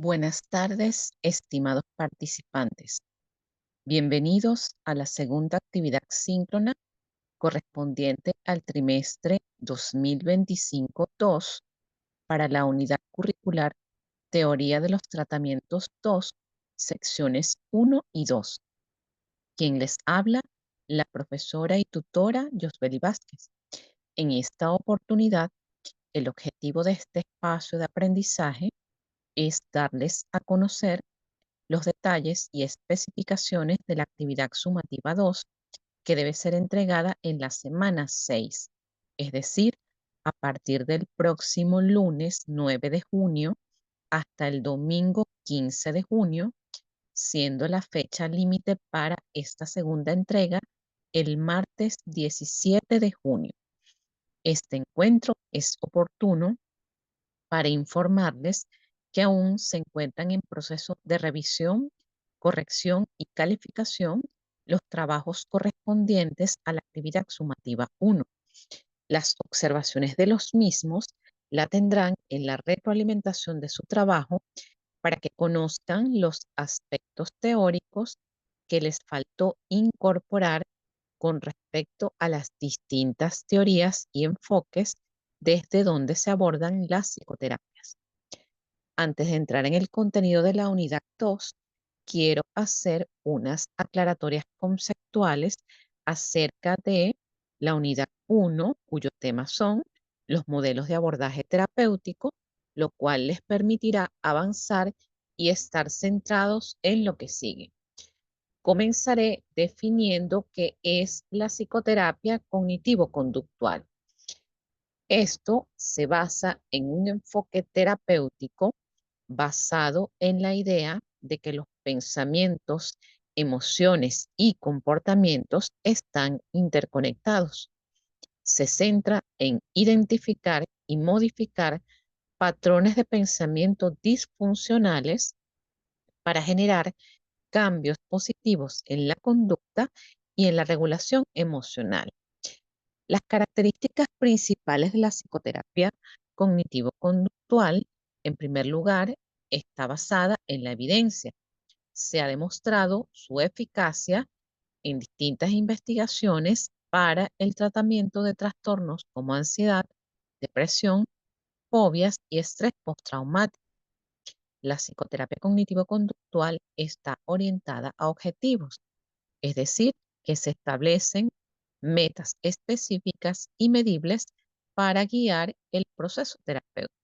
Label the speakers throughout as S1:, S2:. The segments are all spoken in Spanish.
S1: Buenas tardes, estimados participantes. Bienvenidos a la segunda actividad síncrona correspondiente al trimestre 2025-2 para la unidad curricular Teoría de los Tratamientos 2, secciones 1 y 2. Quien les habla, la profesora y tutora Yosbeli Vázquez. En esta oportunidad, el objetivo de este espacio de aprendizaje es darles a conocer los detalles y especificaciones de la actividad sumativa 2 que debe ser entregada en la semana 6, es decir, a partir del próximo lunes 9 de junio hasta el domingo 15 de junio, siendo la fecha límite para esta segunda entrega el martes 17 de junio. Este encuentro es oportuno para informarles que aún se encuentran en proceso de revisión, corrección y calificación los trabajos correspondientes a la actividad sumativa 1. Las observaciones de los mismos la tendrán en la retroalimentación de su trabajo para que conozcan los aspectos teóricos que les faltó incorporar con respecto a las distintas teorías y enfoques desde donde se abordan las psicoterapias. Antes de entrar en el contenido de la unidad 2, quiero hacer unas aclaratorias conceptuales acerca de la unidad 1, cuyo tema son los modelos de abordaje terapéutico, lo cual les permitirá avanzar y estar centrados en lo que sigue. Comenzaré definiendo qué es la psicoterapia cognitivo-conductual. Esto se basa en un enfoque terapéutico basado en la idea de que los pensamientos, emociones y comportamientos están interconectados. Se centra en identificar y modificar patrones de pensamiento disfuncionales para generar cambios positivos en la conducta y en la regulación emocional. Las características principales de la psicoterapia cognitivo-conductual, en primer lugar, está basada en la evidencia. Se ha demostrado su eficacia en distintas investigaciones para el tratamiento de trastornos como ansiedad, depresión, fobias y estrés postraumático. La psicoterapia cognitivo-conductual está orientada a objetivos, es decir, que se establecen metas específicas y medibles para guiar el proceso terapéutico.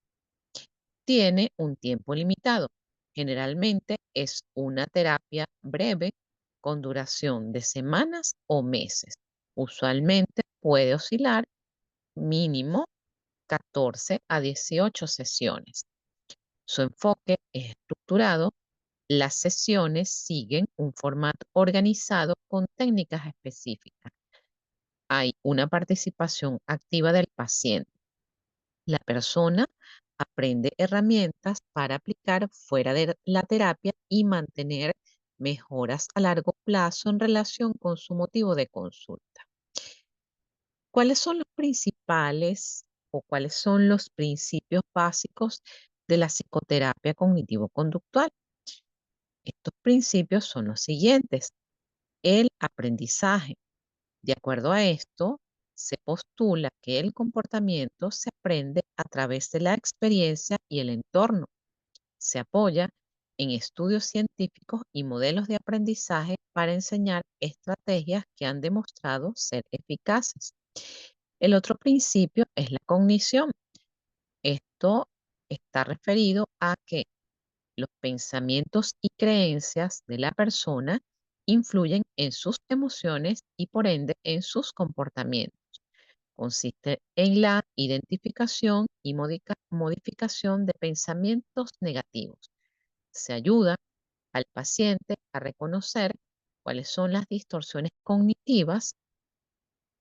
S1: Tiene un tiempo limitado. Generalmente es una terapia breve con duración de semanas o meses. Usualmente puede oscilar mínimo 14 a 18 sesiones. Su enfoque es estructurado. Las sesiones siguen un formato organizado con técnicas específicas. Hay una participación activa del paciente. La persona aprende herramientas para aplicar fuera de la terapia y mantener mejoras a largo plazo en relación con su motivo de consulta. ¿Cuáles son los principales o cuáles son los principios básicos de la psicoterapia cognitivo-conductual? Estos principios son los siguientes. El aprendizaje. De acuerdo a esto, se postula que el comportamiento se aprende a través de la experiencia y el entorno. Se apoya en estudios científicos y modelos de aprendizaje para enseñar estrategias que han demostrado ser eficaces. El otro principio es la cognición. Esto está referido a que los pensamientos y creencias de la persona influyen en sus emociones y por ende en sus comportamientos. Consiste en la identificación y modificación de pensamientos negativos. Se ayuda al paciente a reconocer cuáles son las distorsiones cognitivas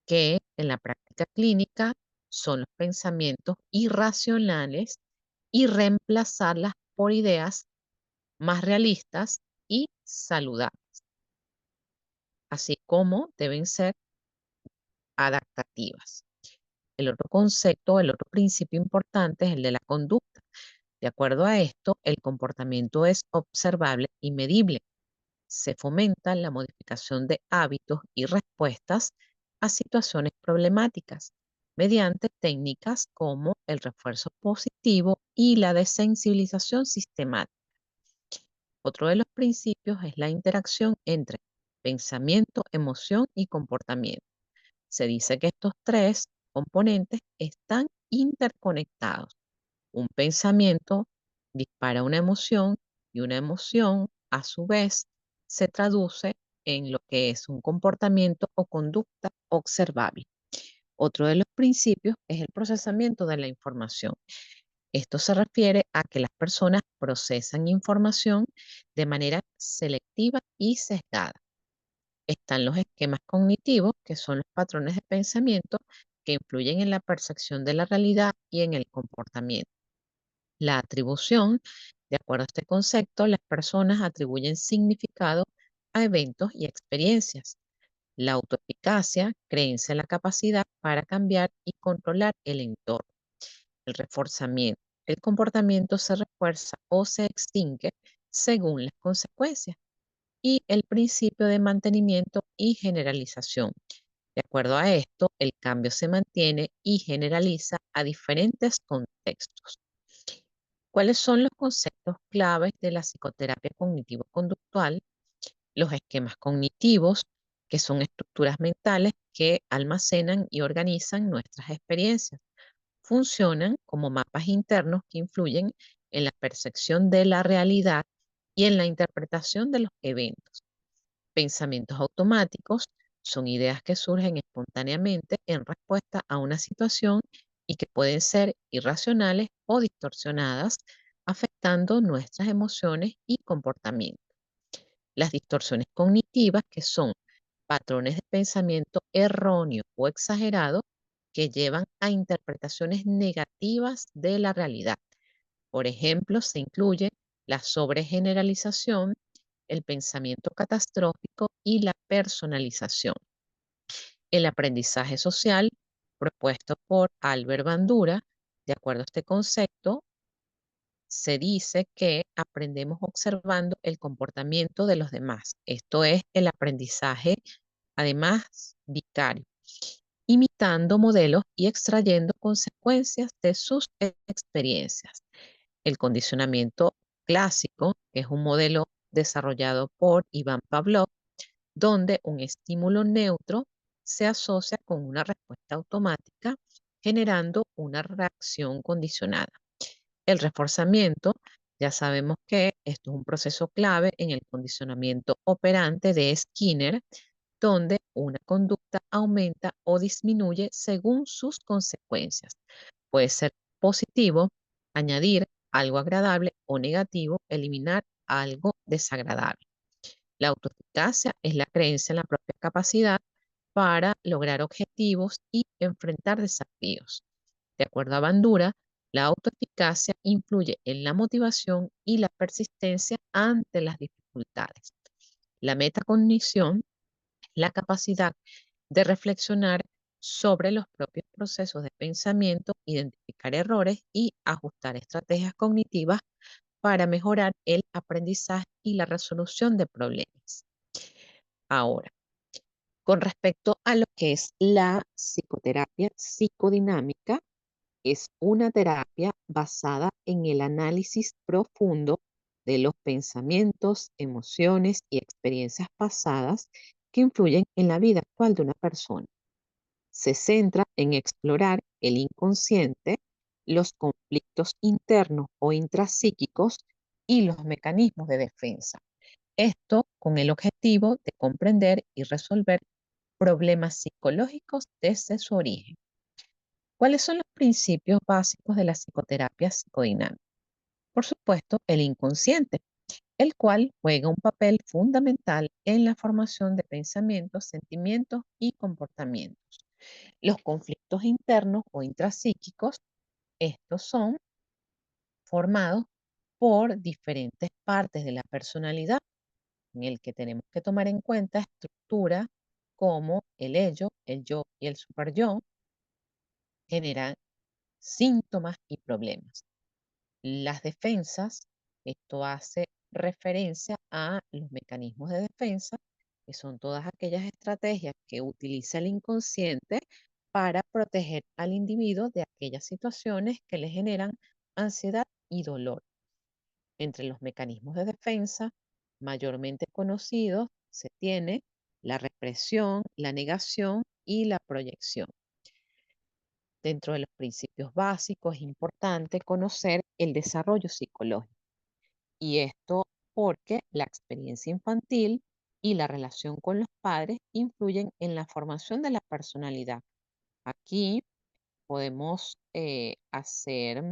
S1: que en la práctica clínica son los pensamientos irracionales y reemplazarlas por ideas más realistas y saludables, así como deben ser adaptativas. El otro concepto, el otro principio importante es el de la conducta. De acuerdo a esto, el comportamiento es observable y medible. Se fomenta la modificación de hábitos y respuestas a situaciones problemáticas mediante técnicas como el refuerzo positivo y la desensibilización sistemática. Otro de los principios es la interacción entre pensamiento, emoción y comportamiento. Se dice que estos tres componentes están interconectados. Un pensamiento dispara una emoción y una emoción, a su vez, se traduce en lo que es un comportamiento o conducta observable. Otro de los principios es el procesamiento de la información. Esto se refiere a que las personas procesan información de manera selectiva y sesgada. Están los esquemas cognitivos, que son los patrones de pensamiento que influyen en la percepción de la realidad y en el comportamiento. La atribución, de acuerdo a este concepto, las personas atribuyen significado a eventos y experiencias. La autoeficacia, creencia en la capacidad para cambiar y controlar el entorno. El reforzamiento. El comportamiento se refuerza o se extingue según las consecuencias. Y el principio de mantenimiento y generalización. De acuerdo a esto, el cambio se mantiene y generaliza a diferentes contextos. ¿Cuáles son los conceptos claves de la psicoterapia cognitivo-conductual? Los esquemas cognitivos, que son estructuras mentales que almacenan y organizan nuestras experiencias. Funcionan como mapas internos que influyen en la percepción de la realidad y en la interpretación de los eventos. Pensamientos automáticos son ideas que surgen espontáneamente en respuesta a una situación y que pueden ser irracionales o distorsionadas, afectando nuestras emociones y comportamientos. Las distorsiones cognitivas, que son patrones de pensamiento erróneo o exagerado que llevan a interpretaciones negativas de la realidad. Por ejemplo, se incluye la sobregeneralización, el pensamiento catastrófico y la personalización. El aprendizaje social, propuesto por Albert Bandura, de acuerdo a este concepto, se dice que aprendemos observando el comportamiento de los demás. Esto es el aprendizaje, además, vicario, imitando modelos y extrayendo consecuencias de sus experiencias. El condicionamiento clásico, que es un modelo desarrollado por Iván Pavlov, donde un estímulo neutro se asocia con una respuesta automática, generando una reacción condicionada. El reforzamiento, ya sabemos que esto es un proceso clave en el condicionamiento operante de Skinner, donde una conducta aumenta o disminuye según sus consecuencias. Puede ser positivo, añadir algo agradable, o negativo, eliminar algo desagradable. La autoeficacia es la creencia en la propia capacidad para lograr objetivos y enfrentar desafíos. De acuerdo a Bandura, la autoeficacia influye en la motivación y la persistencia ante las dificultades. La metacognición es la capacidad de reflexionar sobre los propios procesos de pensamiento, identificar errores y ajustar estrategias cognitivas para mejorar el aprendizaje y la resolución de problemas. Ahora, con respecto a lo que es la psicoterapia psicodinámica, es una terapia basada en el análisis profundo de los pensamientos, emociones y experiencias pasadas que influyen en la vida actual de una persona. Se centra en explorar el inconsciente, los conflictos internos o intrapsíquicos y los mecanismos de defensa. Esto con el objetivo de comprender y resolver problemas psicológicos desde su origen. ¿Cuáles son los principios básicos de la psicoterapia psicodinámica? Por supuesto, el inconsciente, el cual juega un papel fundamental en la formación de pensamientos, sentimientos y comportamientos. Los conflictos internos o intrapsíquicos, estos son formados por diferentes partes de la personalidad, en el que tenemos que tomar en cuenta estructuras como el ello, el yo y el superyo, generan síntomas y problemas. Las defensas, esto hace referencia a los mecanismos de defensa, que son todas aquellas estrategias que utiliza el inconsciente para proteger al individuo de aquellas situaciones que le generan ansiedad y dolor. Entre los mecanismos de defensa mayormente conocidos se tiene la represión, la negación y la proyección. Dentro de los principios básicos es importante conocer el desarrollo psicológico. Y esto porque la experiencia infantil y la relación con los padres influyen en la formación de la personalidad. Aquí podemos hacer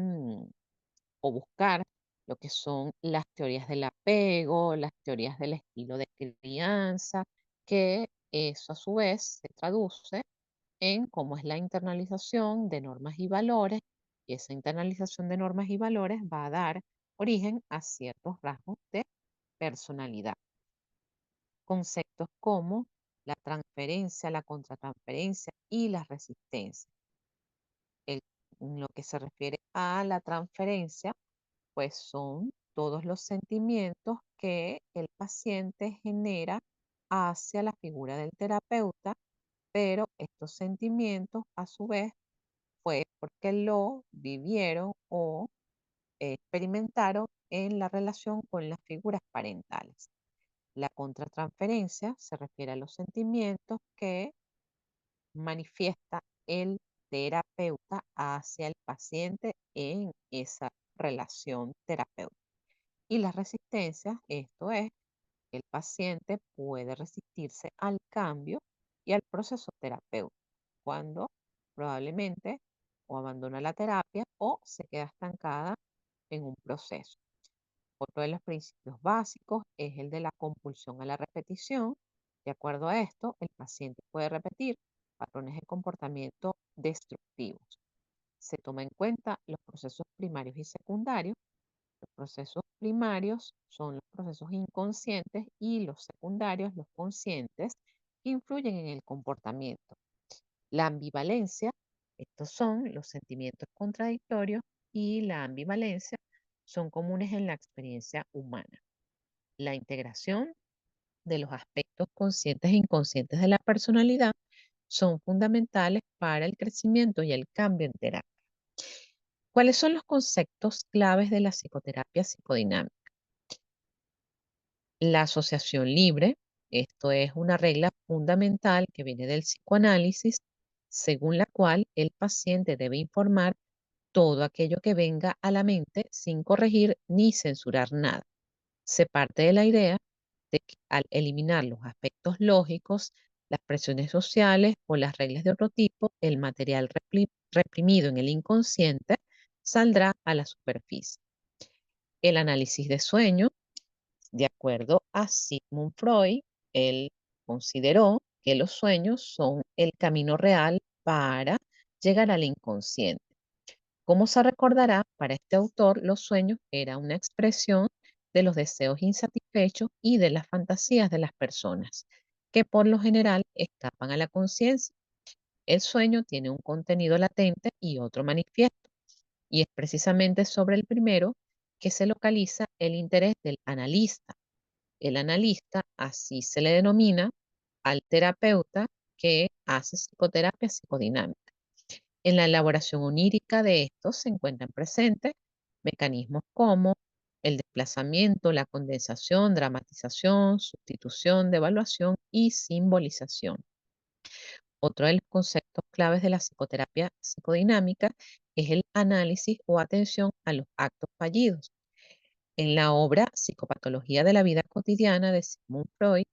S1: o buscar lo que son las teorías del apego, las teorías del estilo de crianza, que eso a su vez se traduce en cómo es la internalización de normas y valores, y esa internalización de normas y valores va a dar origen a ciertos rasgos de personalidad. Conceptos como la transferencia, la contratransferencia y la resistencia. En lo que se refiere a la transferencia, pues son todos los sentimientos que el paciente genera hacia la figura del terapeuta, pero estos sentimientos a su vez fue porque lo vivieron o experimentaron en la relación con las figuras parentales. La contratransferencia se refiere a los sentimientos que manifiesta el terapeuta hacia el paciente en esa relación terapéutica. Y las resistencias, esto es, el paciente puede resistirse al cambio y al proceso terapéutico cuando probablemente o abandona la terapia o se queda estancada en un proceso. Otro de los principios básicos es el de la compulsión a la repetición. De acuerdo a esto, el paciente puede repetir patrones de comportamiento destructivos. Se toma en cuenta los procesos primarios y secundarios. Los procesos primarios son los procesos inconscientes y los secundarios, los conscientes, que influyen en el comportamiento. La ambivalencia, estos son los sentimientos contradictorios y la ambivalencia son comunes en la experiencia humana. La integración de los aspectos conscientes e inconscientes de la personalidad son fundamentales para el crecimiento y el cambio en terapia. ¿Cuáles son los conceptos claves de la psicoterapia psicodinámica? La asociación libre, esto es una regla fundamental que viene del psicoanálisis, según la cual el paciente debe informar todo aquello que venga a la mente sin corregir ni censurar nada. Se parte de la idea de que al eliminar los aspectos lógicos, las presiones sociales o las reglas de otro tipo, el material reprimido en el inconsciente saldrá a la superficie. El análisis de sueño, de acuerdo a Sigmund Freud, él consideró que los sueños son el camino real para llegar al inconsciente. Como se recordará, para este autor los sueños era una expresión de los deseos insatisfechos y de las fantasías de las personas, que por lo general escapan a la conciencia. El sueño tiene un contenido latente y otro manifiesto, y es precisamente sobre el primero que se localiza el interés del analista. El analista, así se le denomina al terapeuta que hace psicoterapia psicodinámica. En la elaboración onírica de estos se encuentran presentes mecanismos como el desplazamiento, la condensación, dramatización, sustitución, devaluación y simbolización. Otro de los conceptos claves de la psicoterapia psicodinámica es el análisis o atención a los actos fallidos. En la obra Psicopatología de la vida cotidiana de Sigmund Freud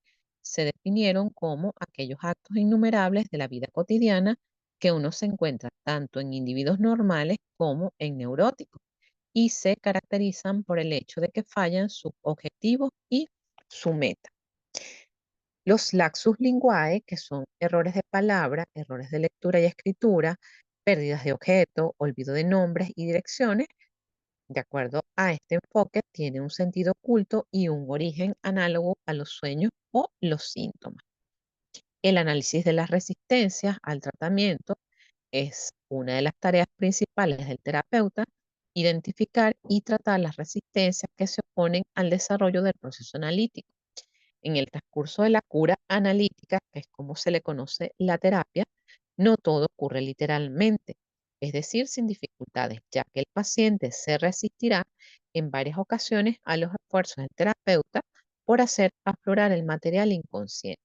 S1: se definieron como aquellos actos innumerables de la vida cotidiana que uno se encuentra tanto en individuos normales como en neuróticos y se caracterizan por el hecho de que fallan sus objetivos y su meta. Los laxus linguae, que son errores de palabra, errores de lectura y escritura, pérdidas de objeto, olvido de nombres y direcciones, de acuerdo a este enfoque, tiene un sentido oculto y un origen análogo a los sueños o los síntomas. El análisis de las resistencias al tratamiento es una de las tareas principales del terapeuta, identificar y tratar las resistencias que se oponen al desarrollo del proceso analítico. En el transcurso de la cura analítica, que es como se le conoce la terapia, no todo ocurre literalmente, es decir, sin dificultades, ya que el paciente se resistirá en varias ocasiones a los esfuerzos del terapeuta por hacer aflorar el material inconsciente.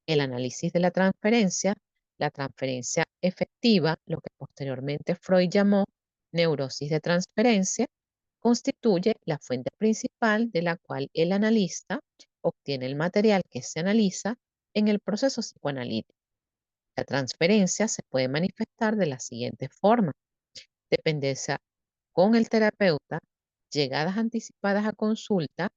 S1: El análisis de la transferencia efectiva, lo que posteriormente Freud llamó neurosis de transferencia, constituye la fuente principal de la cual el analista obtiene el material que se analiza en el proceso psicoanalítico. La transferencia se puede manifestar de la siguiente forma: dependencia con el terapeuta, llegadas anticipadas a consulta,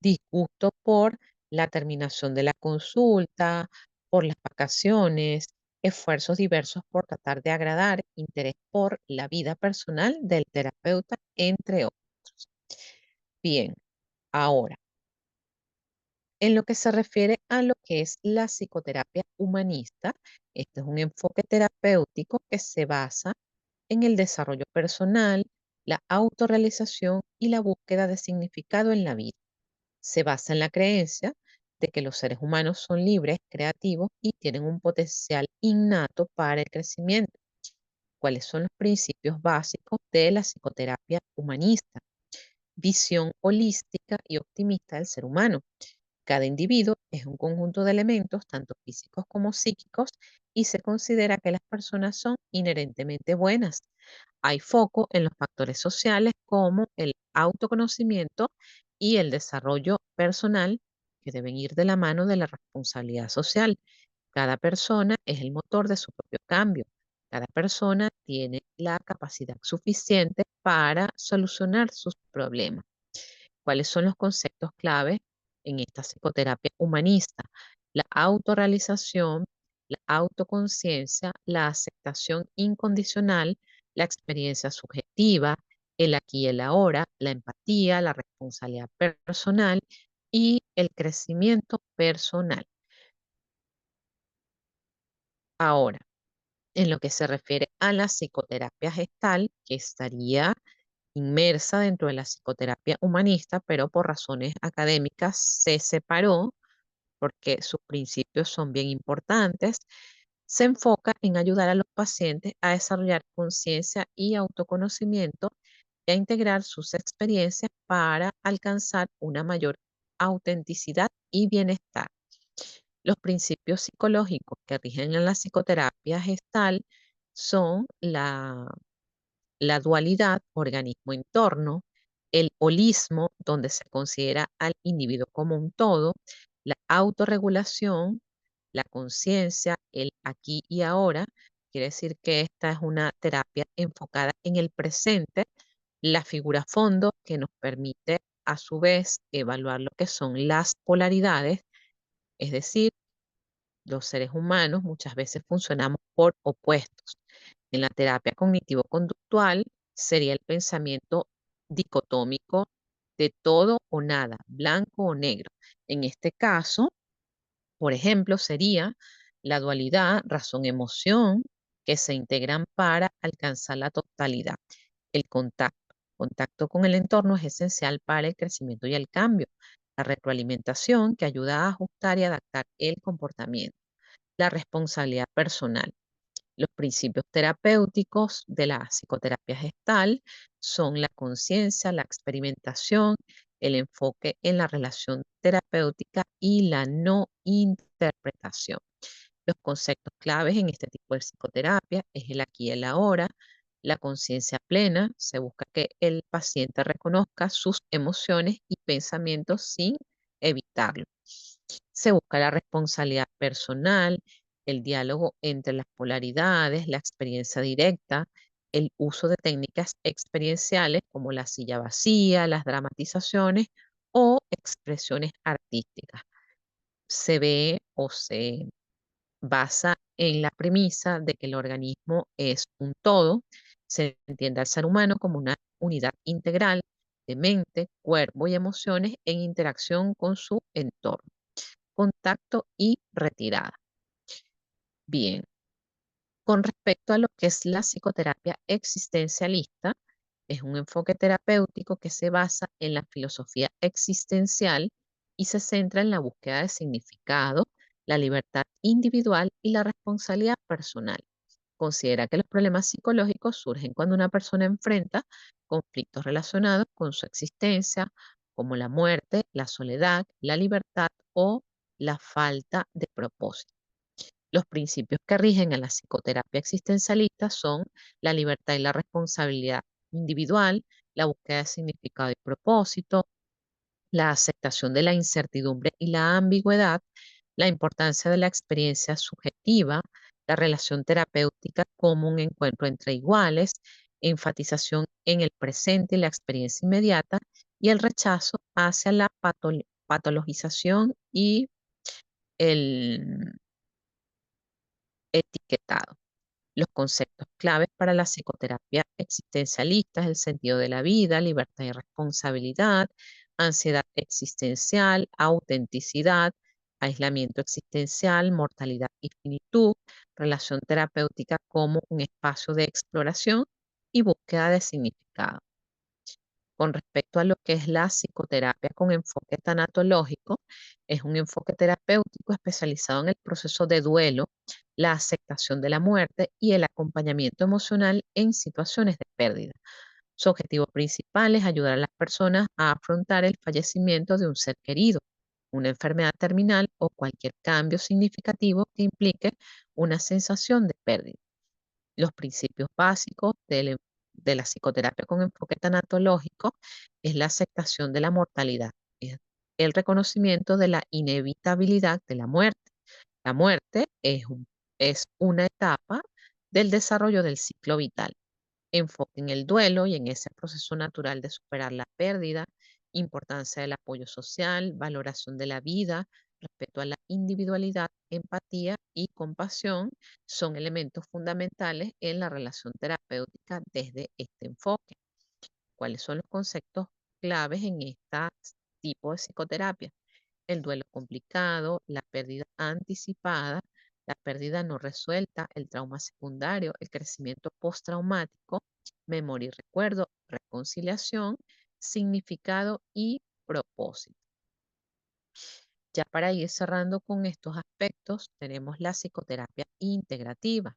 S1: disgusto por la terminación de la consulta, por las vacaciones, esfuerzos diversos por tratar de agradar, interés por la vida personal del terapeuta, entre otros. Bien, ahora, en lo que se refiere a lo que es la psicoterapia humanista, este es un enfoque terapéutico que se basa en el desarrollo personal, la autorrealización y la búsqueda de significado en la vida. Se basa en la creencia de que los seres humanos son libres, creativos y tienen un potencial innato para el crecimiento. ¿Cuáles son los principios básicos de la psicoterapia humanista? Visión holística y optimista del ser humano. Cada individuo es un conjunto de elementos, tanto físicos como psíquicos, y se considera que las personas son inherentemente buenas. Hay foco en los factores sociales como el autoconocimiento y el desarrollo personal, que deben ir de la mano de la responsabilidad social. Cada persona es el motor de su propio cambio. Cada persona tiene la capacidad suficiente para solucionar sus problemas. ¿Cuáles son los conceptos clave en esta psicoterapia humanista? La autorrealización, la autoconciencia, la aceptación incondicional, la experiencia subjetiva, el aquí y el ahora, la empatía, la responsabilidad personal y el crecimiento personal. Ahora, en lo que se refiere a la psicoterapia gestal, que estaría inmersa dentro de la psicoterapia humanista, pero por razones académicas se separó porque sus principios son bien importantes. Se enfoca en ayudar a los pacientes a desarrollar conciencia y autoconocimiento y a integrar sus experiencias para alcanzar una mayor autenticidad y bienestar. Los principios psicológicos que rigen en la psicoterapia gestal son la dualidad organismo-entorno, el holismo, donde se considera al individuo como un todo, la autorregulación, la conciencia, el aquí y ahora. Quiere decir que esta es una terapia enfocada en el presente, la figura fondo, que nos permite a su vez evaluar lo que son las polaridades, es decir, los seres humanos muchas veces funcionamos por opuestos. En la terapia cognitivo-conductual sería el pensamiento dicotómico de todo o nada, blanco o negro. En este caso, por ejemplo, sería la dualidad razón-emoción que se integran para alcanzar la totalidad. El contacto. Contacto con el entorno es esencial para el crecimiento y el cambio. La retroalimentación que ayuda a ajustar y adaptar el comportamiento. La responsabilidad personal. Los principios terapéuticos de la psicoterapia gestal son la conciencia, la experimentación, el enfoque en la relación terapéutica y la no interpretación. Los conceptos claves en este tipo de psicoterapia es el aquí y el ahora, la conciencia plena. Se busca que el paciente reconozca sus emociones y pensamientos sin evitarlo. Se busca la responsabilidad personal, el diálogo entre las polaridades, la experiencia directa, el uso de técnicas experienciales como la silla vacía, las dramatizaciones o expresiones artísticas. Se ve o se basa en la premisa de que el organismo es un todo. Se entiende al ser humano como una unidad integral de mente, cuerpo y emociones en interacción con su entorno. Contacto y retirada. Bien, con respecto a lo que es la psicoterapia existencialista, Es un enfoque terapéutico que se basa en la filosofía existencial y se centra en la búsqueda de significado, la libertad individual y la responsabilidad personal. Considera que los problemas psicológicos surgen cuando una persona enfrenta conflictos relacionados con su existencia, como la muerte, la soledad, la libertad o la falta de propósito. Los principios que rigen a la psicoterapia existencialista son la libertad y la responsabilidad individual, la búsqueda de significado y propósito, la aceptación de la incertidumbre y la ambigüedad, la importancia de la experiencia subjetiva, la relación terapéutica como un encuentro entre iguales, enfatización en el presente y la experiencia inmediata, y el rechazo hacia la patologización y el etiquetado. Los conceptos claves para la psicoterapia existencialista es el sentido de la vida, libertad y responsabilidad, ansiedad existencial, autenticidad, aislamiento existencial, mortalidad y finitud, relación terapéutica como un espacio de exploración y búsqueda de significado. Con respecto a lo que es la psicoterapia con enfoque tanatológico, es un enfoque terapéutico especializado en el proceso de duelo, la aceptación de la muerte y el acompañamiento emocional en situaciones de pérdida. Su objetivo principal es ayudar a las personas a afrontar el fallecimiento de un ser querido, una enfermedad terminal o cualquier cambio significativo que implique una sensación de pérdida. Los principios básicos de la psicoterapia con enfoque tanatológico es la aceptación de la mortalidad, es el reconocimiento de la inevitabilidad de la muerte. La muerte es una etapa del desarrollo del ciclo vital. Enfoque en el duelo y en ese proceso natural de superar la pérdida, importancia del apoyo social, valoración de la vida, respeto a la individualidad, empatía y compasión son elementos fundamentales en la relación terapéutica desde este enfoque. ¿Cuáles son los conceptos claves en este tipo de psicoterapia? El duelo complicado, la pérdida anticipada, la pérdida no resuelta, el trauma secundario, el crecimiento postraumático, memoria y recuerdo, reconciliación, significado y propósito. Ya para ir cerrando con estos aspectos, tenemos la psicoterapia integrativa,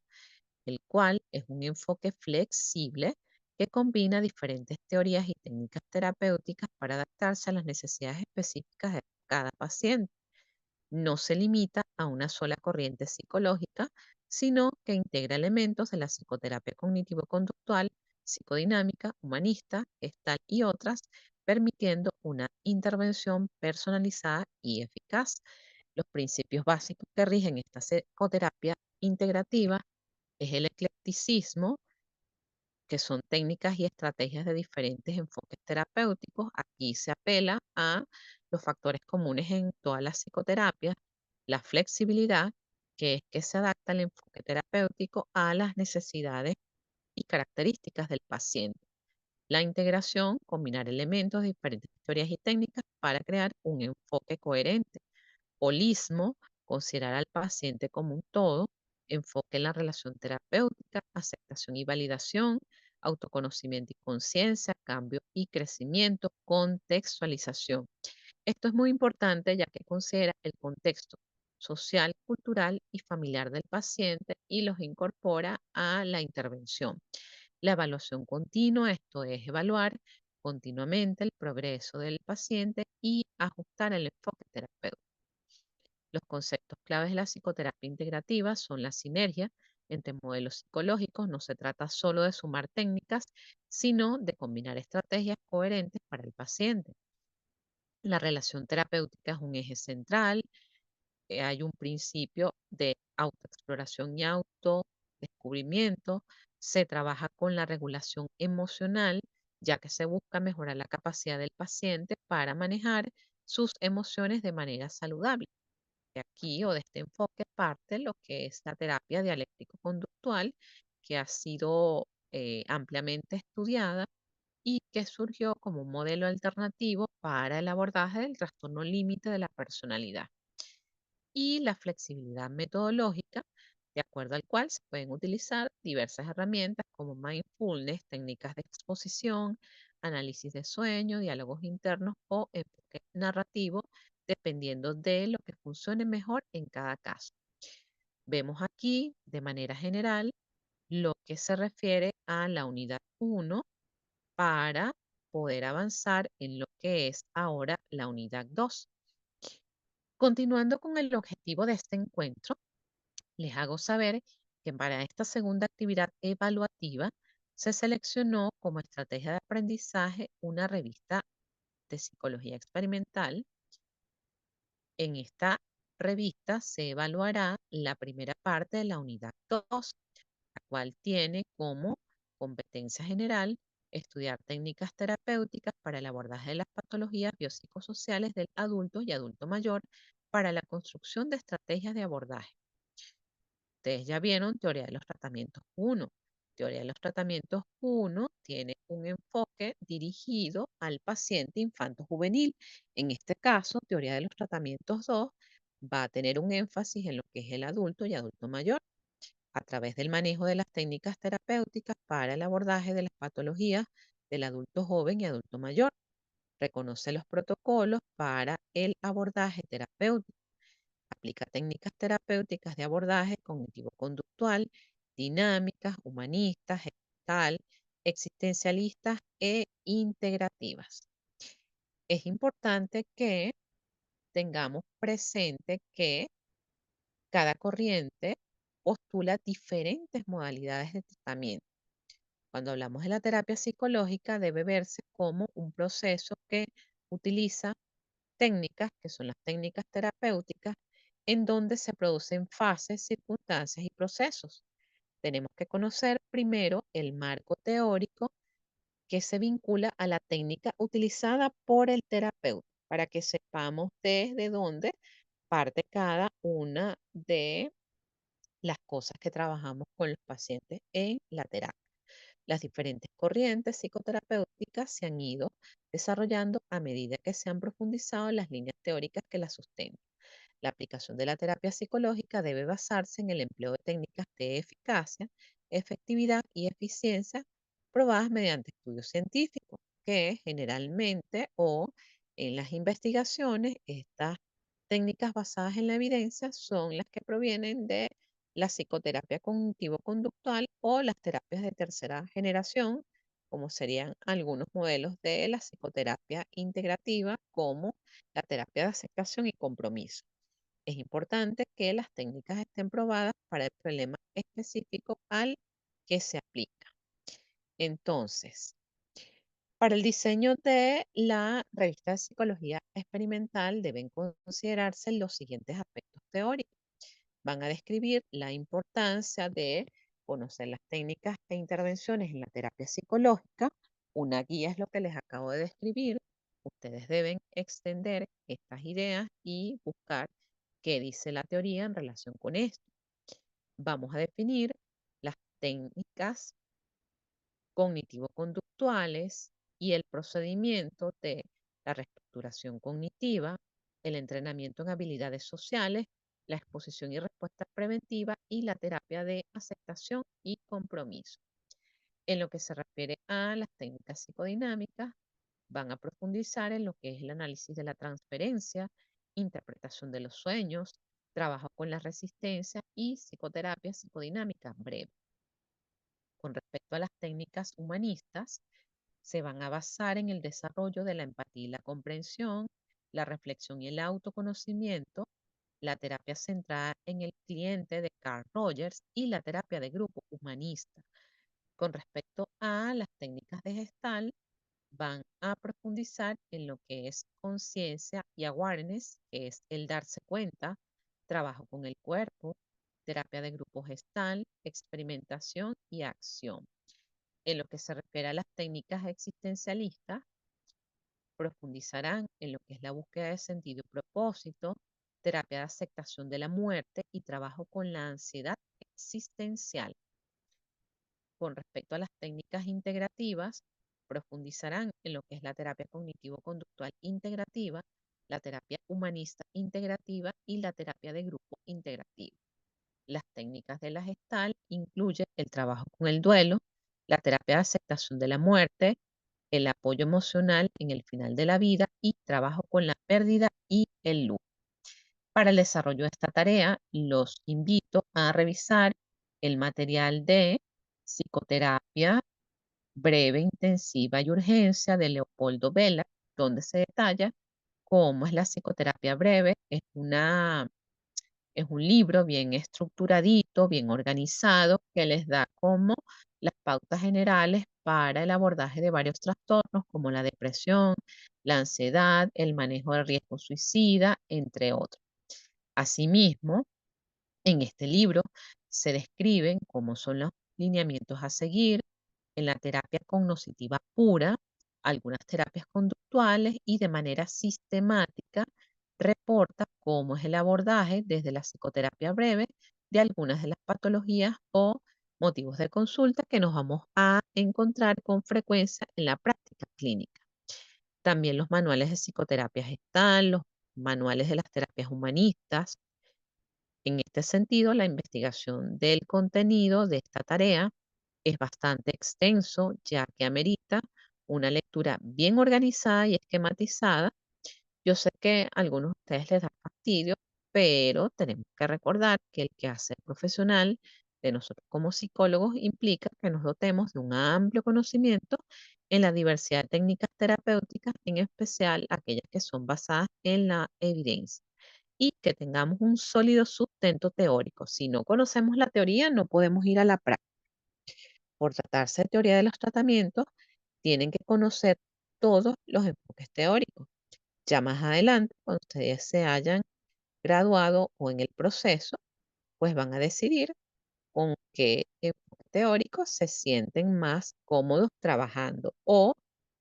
S1: el cual es un enfoque flexible que combina diferentes teorías y técnicas terapéuticas para adaptarse a las necesidades específicas de cada paciente. No se limita a una sola corriente psicológica, sino que integra elementos de la psicoterapia cognitivo-conductual, psicodinámica, humanista, gestal y otras, permitiendo una intervención personalizada y eficaz. Los principios básicos que rigen esta psicoterapia integrativa es el eclecticismo, que son técnicas y estrategias de diferentes enfoques terapéuticos. Aquí se apela a los factores comunes en todas las psicoterapias, la flexibilidad, que es que se adapta el enfoque terapéutico a las necesidades y características del paciente. La integración, combinar elementos de diferentes teorías y técnicas para crear un enfoque coherente. Holismo, considerar al paciente como un todo, enfoque en la relación terapéutica, aceptación y validación, autoconocimiento y conciencia, cambio y crecimiento, contextualización. Esto es muy importante ya que considera el contexto social, cultural y familiar del paciente y los incorpora a la intervención. La evaluación continua, esto es evaluar continuamente el progreso del paciente y ajustar el enfoque terapéutico. Los conceptos claves de la psicoterapia integrativa son la sinergia entre modelos psicológicos. No se trata solo de sumar técnicas, sino de combinar estrategias coherentes para el paciente. La relación terapéutica es un eje central. Hay un principio de autoexploración y autodescubrimiento. Se trabaja con la regulación emocional, ya que se busca mejorar la capacidad del paciente para manejar sus emociones de manera saludable. De aquí o de este enfoque parte lo que es la terapia dialéctico-conductual, que ha sido ampliamente estudiada y que surgió como un modelo alternativo para el abordaje del trastorno límite de la personalidad. Y la flexibilidad metodológica de acuerdo al cual se pueden utilizar diversas herramientas como mindfulness, técnicas de exposición, análisis de sueño, diálogos internos o enfoque narrativo, dependiendo de lo que funcione mejor en cada caso. Vemos aquí, de manera general, lo que se refiere a la unidad 1 para poder avanzar en lo que es ahora la unidad 2. Continuando con el objetivo de este encuentro, les hago saber que para esta segunda actividad evaluativa se seleccionó como estrategia de aprendizaje una revista de psicología experimental. En esta revista se evaluará la primera parte de la unidad 2, la cual tiene como competencia general estudiar técnicas terapéuticas para el abordaje de las patologías biopsicosociales del adulto y adulto mayor para la construcción de estrategias de abordaje. Ustedes ya vieron teoría de los tratamientos 1. Teoría de los tratamientos 1 tiene un enfoque dirigido al paciente infanto-juvenil. En este caso, teoría de los tratamientos 2 va a tener un énfasis en lo que es el adulto y adulto mayor a través del manejo de las técnicas terapéuticas para el abordaje de las patologías del adulto joven y adulto mayor. Reconoce los protocolos para el abordaje terapéutico. Aplica técnicas terapéuticas de abordaje cognitivo-conductual, dinámicas, humanistas, gestal, existencialistas e integrativas. Es importante que tengamos presente que cada corriente postula diferentes modalidades de tratamiento. Cuando hablamos de la terapia psicológica, debe verse como un proceso que utiliza técnicas, que son las técnicas terapéuticas, en donde se producen fases, circunstancias y procesos. Tenemos que conocer primero el marco teórico que se vincula a la técnica utilizada por el terapeuta, para que sepamos desde dónde parte cada una de las cosas que trabajamos con los pacientes en la terapia. Las diferentes corrientes psicoterapéuticas se han ido desarrollando a medida que se han profundizado en las líneas teóricas que las sustentan. La aplicación de la terapia psicológica debe basarse en el empleo de técnicas de eficacia, efectividad y eficiencia probadas mediante estudios científicos, que generalmente o en las investigaciones, estas técnicas basadas en la evidencia son las que provienen de la psicoterapia cognitivo-conductual o las terapias de tercera generación, como serían algunos modelos de la psicoterapia integrativa, como la terapia de aceptación y compromiso. Es importante que las técnicas estén probadas para el problema específico al que se aplica. Entonces, para el diseño de la revista de psicología experimental deben considerarse los siguientes aspectos teóricos. Van a describir la importancia de conocer las técnicas e intervenciones en la terapia psicológica. Una guía es lo que les acabo de describir. Ustedes deben extender estas ideas y buscar qué dice la teoría en relación con esto. Vamos a definir las técnicas cognitivo-conductuales y el procedimiento de la reestructuración cognitiva, el entrenamiento en habilidades sociales, la exposición y respuesta preventiva y la terapia de aceptación y compromiso. En lo que se refiere a las técnicas psicodinámicas, van a profundizar en lo que es el análisis de la transferencia, interpretación de los sueños, trabajo con la resistencia y psicoterapia psicodinámica breve. Con respecto a las técnicas humanistas, se van a basar en el desarrollo de la empatía y la comprensión, la reflexión y el autoconocimiento, la terapia centrada en el cliente de Carl Rogers y la terapia de grupo humanista. Con respecto a las técnicas de Gestalt, van a profundizar en lo que es conciencia y awareness, que es el darse cuenta, trabajo con el cuerpo, terapia de grupo gestal, experimentación y acción. En lo que se refiere a las técnicas existencialistas, profundizarán en lo que es la búsqueda de sentido y propósito, terapia de aceptación de la muerte y trabajo con la ansiedad existencial. Con respecto a las técnicas integrativas, profundizarán en lo que es la terapia cognitivo-conductual integrativa, la terapia humanista integrativa y la terapia de grupo integrativa. Las técnicas de la Gestalt incluyen el trabajo con el duelo, la terapia de aceptación de la muerte, el apoyo emocional en el final de la vida y trabajo con la pérdida y el luto. Para el desarrollo de esta tarea, los invito a revisar el material de psicoterapia breve, intensiva y urgencia de Leopoldo Vela, donde se detalla cómo es la psicoterapia breve. Es un libro bien estructuradito, bien organizado, que les da como las pautas generales para el abordaje de varios trastornos como la depresión, la ansiedad, el manejo del riesgo suicida, entre otros. Asimismo, en este libro se describen cómo son los lineamientos a seguir en la terapia cognitiva pura, algunas terapias conductuales y de manera sistemática reporta cómo es el abordaje desde la psicoterapia breve de algunas de las patologías o motivos de consulta que nos vamos a encontrar con frecuencia en la práctica clínica. También los manuales de psicoterapia están, los manuales de las terapias humanistas. En este sentido, la investigación del contenido de esta tarea es bastante extenso, ya que amerita una lectura bien organizada y esquematizada. Yo sé que a algunos de ustedes les da fastidio, pero tenemos que recordar que el quehacer profesional de nosotros como psicólogos implica que nos dotemos de un amplio conocimiento en la diversidad de técnicas terapéuticas, en especial aquellas que son basadas en la evidencia y que tengamos un sólido sustento teórico. Si no conocemos la teoría, no podemos ir a la práctica. Por tratarse de teoría de los tratamientos, tienen que conocer todos los enfoques teóricos. Ya más adelante, cuando ustedes se hayan graduado o en el proceso, pues van a decidir con qué enfoque teórico se sienten más cómodos trabajando o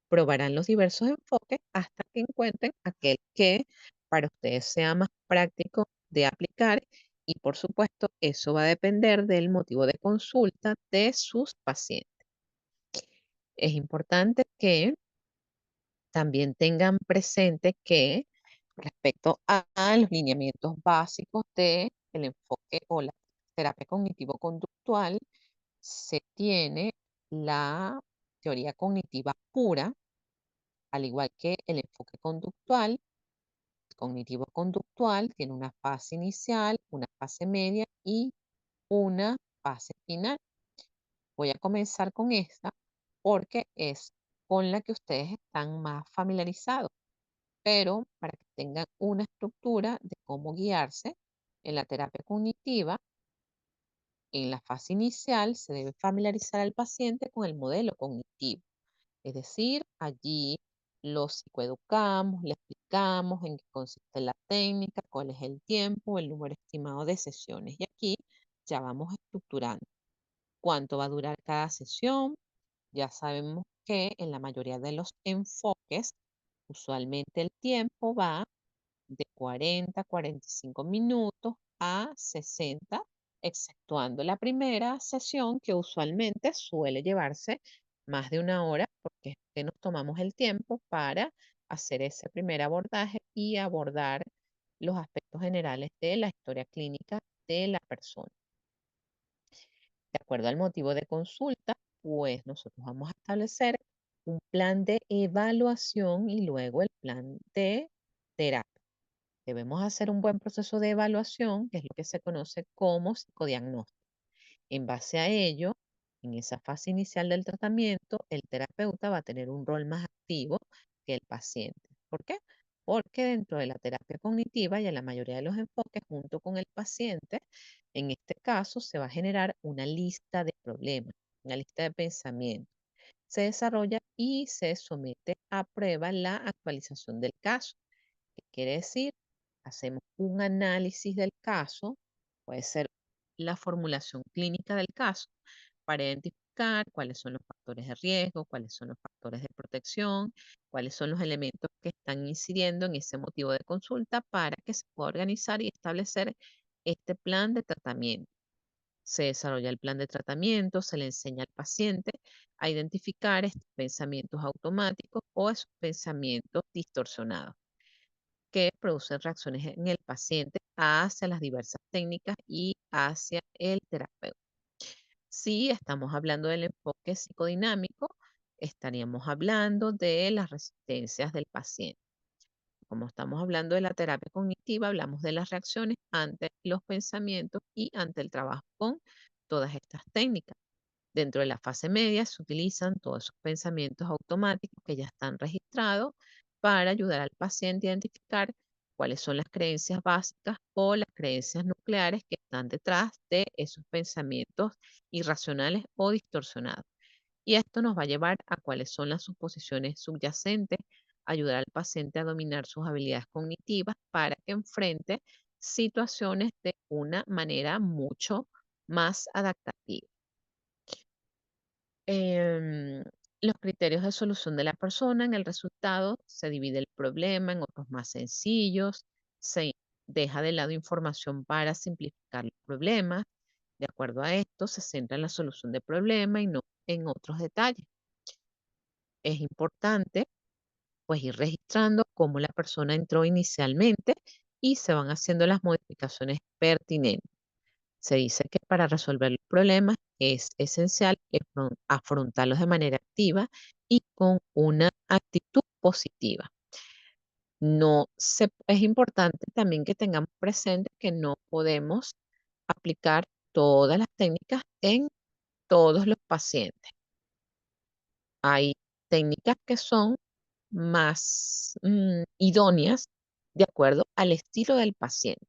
S1: probarán los diversos enfoques hasta que encuentren aquel que para ustedes sea más práctico de aplicar y por supuesto eso va a depender del motivo de consulta de sus pacientes. Es importante que también tengan presente que respecto a los lineamientos básicos del enfoque o la terapia cognitivo-conductual, se tiene la teoría cognitiva pura, al igual que el enfoque conductual. El cognitivo-conductual tiene una fase inicial, una fase media y una fase final. Voy a comenzar con esta porque es con la que ustedes están más familiarizados, pero para que tengan una estructura de cómo guiarse en la terapia cognitiva, en la fase inicial se debe familiarizar al paciente con el modelo cognitivo. Es decir, allí lo psicoeducamos, le explicamos en qué consiste la técnica, cuál es el tiempo, el número estimado de sesiones. Y aquí ya vamos estructurando cuánto va a durar cada sesión. Ya sabemos que en la mayoría de los enfoques, usualmente el tiempo va de 40 a 45 minutos a 60, exceptuando la primera sesión que usualmente suele llevarse más de una hora porque es que nos tomamos el tiempo para hacer ese primer abordaje y abordar los aspectos generales de la historia clínica de la persona. De acuerdo al motivo de consulta, pues nosotros vamos a establecer un plan de evaluación y luego el plan de terapia. Debemos hacer un buen proceso de evaluación, que es lo que se conoce como psicodiagnóstico. En base a ello, en esa fase inicial del tratamiento, el terapeuta va a tener un rol más activo que el paciente. ¿Por qué? Porque dentro de la terapia cognitiva y en la mayoría de los enfoques, junto con el paciente, en este caso se va a generar una lista de problemas, una lista de pensamientos. Se desarrolla y se somete a prueba la actualización del caso. ¿Qué quiere decir? Hacemos un análisis del caso, puede ser la formulación clínica del caso, para identificar cuáles son los factores de riesgo, cuáles son los factores de protección, cuáles son los elementos que están incidiendo en ese motivo de consulta para que se pueda organizar y establecer este plan de tratamiento. Se desarrolla el plan de tratamiento, se le enseña al paciente a identificar estos pensamientos automáticos o esos pensamientos distorsionados que producen reacciones en el paciente hacia las diversas técnicas y hacia el terapeuta. Si estamos hablando del enfoque psicodinámico, estaríamos hablando de las resistencias del paciente. Como estamos hablando de la terapia cognitiva, hablamos de las reacciones ante los pensamientos y ante el trabajo con todas estas técnicas. Dentro de la fase media se utilizan todos esos pensamientos automáticos que ya están registrados para ayudar al paciente a identificar cuáles son las creencias básicas o las creencias nucleares que están detrás de esos pensamientos irracionales o distorsionados. Y esto nos va a llevar a cuáles son las suposiciones subyacentes, ayudar al paciente a dominar sus habilidades cognitivas para que enfrente situaciones de una manera mucho más adaptativa. Em, los criterios de solución de la persona, en el resultado se divide el problema en otros más sencillos, se deja de lado información para simplificar los problemas. De acuerdo a esto, se centra en la solución del problema y no en otros detalles. Es importante pues ir registrando cómo la persona entró inicialmente y se van haciendo las modificaciones pertinentes. Se dice que para resolver los problemas es esencial afrontarlos de manera activa y con una actitud positiva. Es importante también que tengamos presente que no podemos aplicar todas las técnicas en todos los pacientes. Hay técnicas que son más idóneas de acuerdo al estilo del paciente.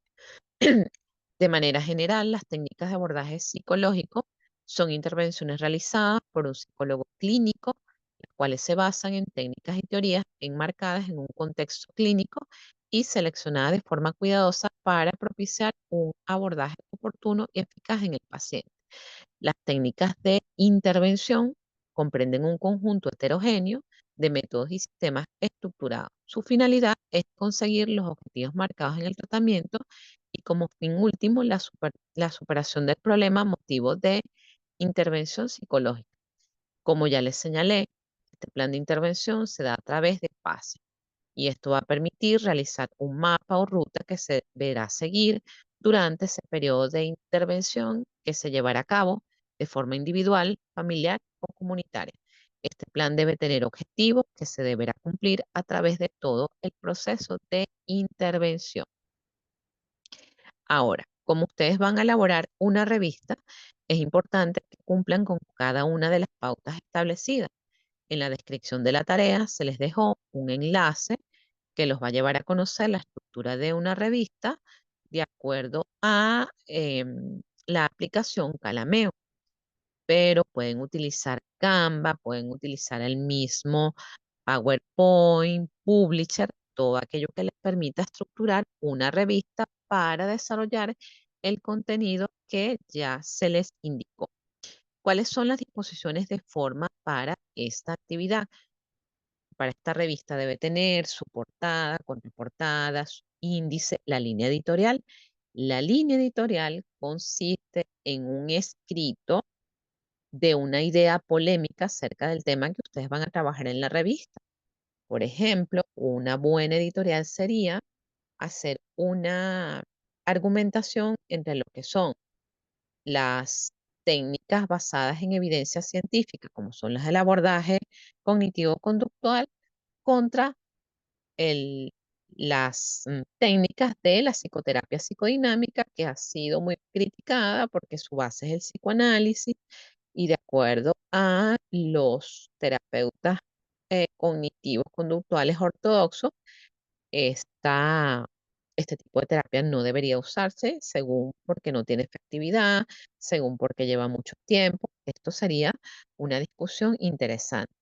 S1: De manera general, las técnicas de abordaje psicológico son intervenciones realizadas por un psicólogo clínico, las cuales se basan en técnicas y teorías enmarcadas en un contexto clínico y seleccionadas de forma cuidadosa para propiciar un abordaje oportuno y eficaz en el paciente. Las técnicas de intervención comprenden un conjunto heterogéneo de métodos y sistemas estructurados. Su finalidad es conseguir los objetivos marcados en el tratamiento y como fin último la superación del problema motivo de intervención psicológica. Como ya les señalé, este plan de intervención se da a través de fases y esto va a permitir realizar un mapa o ruta que se deberá seguir durante ese periodo de intervención que se llevará a cabo de forma individual, familiar o comunitaria. Este plan debe tener objetivos que se deberá cumplir a través de todo el proceso de intervención. Ahora, como ustedes van a elaborar una revista, es importante que cumplan con cada una de las pautas establecidas. En la descripción de la tarea se les dejó un enlace que los va a llevar a conocer la estructura de una revista de acuerdo a la aplicación Calameo, pero pueden utilizar Canva, pueden utilizar el mismo PowerPoint, Publisher, todo aquello que les permita estructurar una revista para desarrollar el contenido que ya se les indicó. ¿Cuáles son las disposiciones de forma para esta actividad? Para esta revista debe tener su portada, contraportada, su índice, la línea editorial. La línea editorial consiste en un escrito de una idea polémica acerca del tema que ustedes van a trabajar en la revista. Por ejemplo, una buena editorial sería hacer una argumentación entre lo que son las técnicas basadas en evidencia científica, como son las del abordaje cognitivo-conductual, contra las técnicas de la psicoterapia psicodinámica, que ha sido muy criticada porque su base es el psicoanálisis y de acuerdo a los terapeutas cognitivos conductuales ortodoxos, esta, este tipo de terapia no debería usarse según porque no tiene efectividad, según porque lleva mucho tiempo. Esto sería una discusión interesante.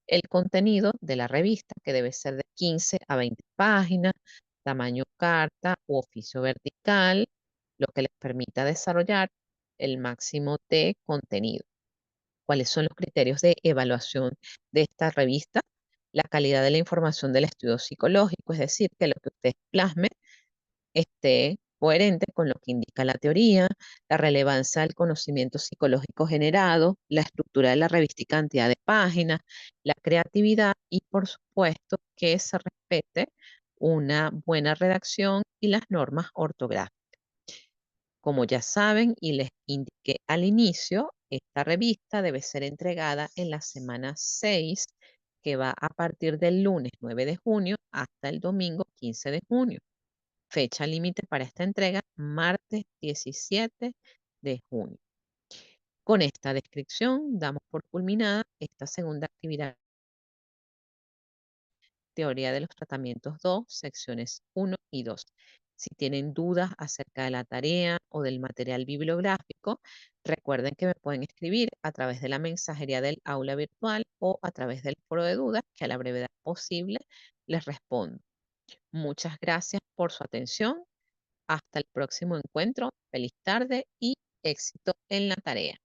S1: El contenido de la revista, que debe ser de 15 a 20 páginas, tamaño carta u oficio vertical, lo que les permita desarrollar el máximo de contenido. ¿Cuáles son los criterios de evaluación de esta revista? La calidad de la información del estudio psicológico, es decir, que lo que ustedes plasmen esté coherente con lo que indica la teoría, la relevancia del conocimiento psicológico generado, la estructura de la revista y cantidad de páginas, la creatividad y, por supuesto, que se respete una buena redacción y las normas ortográficas. Como ya saben y les indiqué al inicio, esta revista debe ser entregada en la semana 6, que va a partir del lunes 9 de junio hasta el domingo 15 de junio. Fecha límite para esta entrega, martes 17 de junio. Con esta descripción damos por culminada esta segunda actividad, Teoría de los Tratamientos 2, secciones 1 y 2. Si tienen dudas acerca de la tarea o del material bibliográfico, recuerden que me pueden escribir a través de la mensajería del aula virtual o a través del foro de dudas, que a la brevedad posible les respondo. Muchas gracias por su atención. Hasta el próximo encuentro. Feliz tarde y éxito en la tarea.